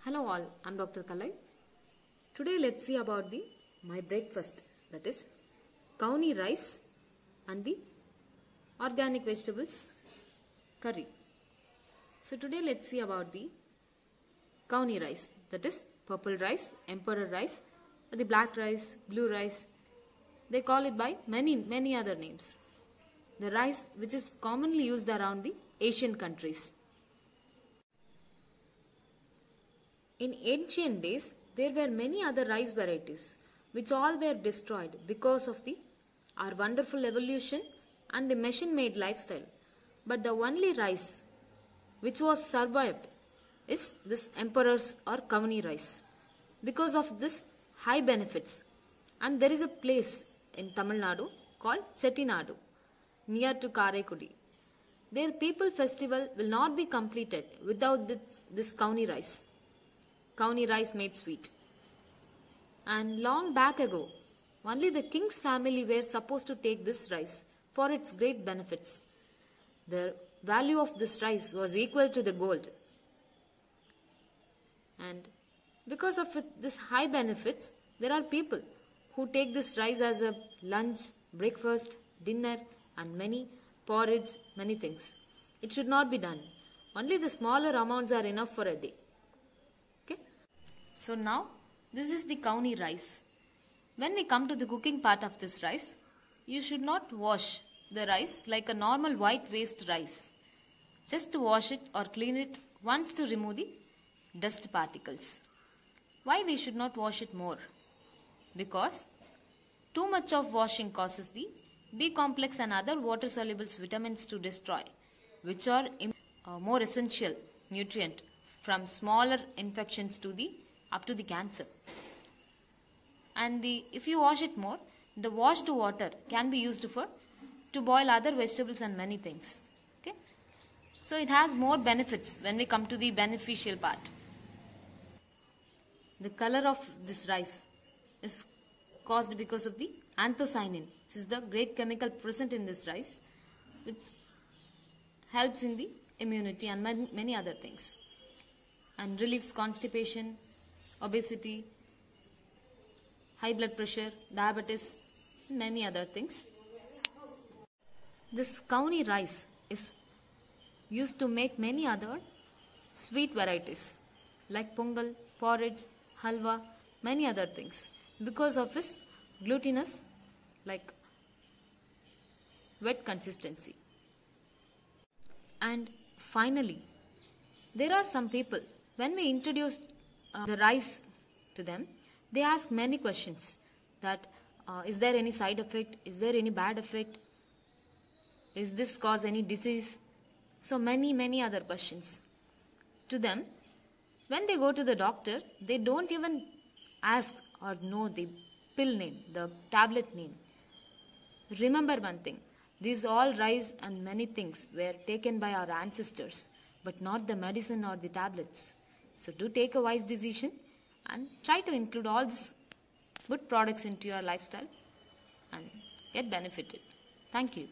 Hello all, I'm Dr. Kalai. Today let's see about my breakfast, that is Kauni rice and the organic vegetables curry. So today let's see about the Kauni rice, that is purple rice, emperor rice, or the black rice, blue rice. They call it by many other names. The rice which is commonly used around the Asian countries. In ancient days, there were many other rice varieties which all were destroyed because of our wonderful evolution and the machine-made lifestyle. But the only rice which was survived is this emperor's or Kauni rice because of this high benefits. And there is a place in Tamil Nadu called Chettinadu near to Karaikudi. Their people festival will not be completed without this Kauni rice. Kauni rice made sweet. And long back ago, only the king's family were supposed to take this rice for its great benefits. The value of this rice was equal to the gold. And because of this high benefits, there are people who take this rice as a lunch, breakfast, dinner, and many porridge, many things. It should not be done. Only the smaller amounts are enough for a day. Okay. So now, this is the Kauni rice. When we come to the cooking part of this rice, you should not wash the rice like a normal white waste rice. Just to wash it or clean it once to remove the dust particles. Why we should not wash it more? Because too much of washing causes the B complex and other water soluble vitamins to destroy, which are more essential nutrient from smaller infections to up to the cancer. And if you wash it more, the washed water can be used to boil other vegetables and many things. Okay, so it has more benefits when we come to the beneficial part. The color of this rice is caused because of the anthocyanin, which is the great chemical present in this rice, which helps in the immunity and many other things, and relieves constipation, obesity, high blood pressure, diabetes, many other things. This Kauni rice is used to make many other sweet varieties like pongal, porridge, halwa, many other things because of its glutinous, like wet consistency. And finally, there are some people, when we introduce the rice to them, they ask many questions that is there any side effect, is there any bad effect, is this cause any disease, so many other questions. To them, when they go to the doctor, they don't even ask or know the pill name, the tablet name. Remember one thing, these all rice and many things were taken by our ancestors, but not the medicine or the tablets. So do take a wise decision and try to include all these good products into your lifestyle and get benefited. Thank you.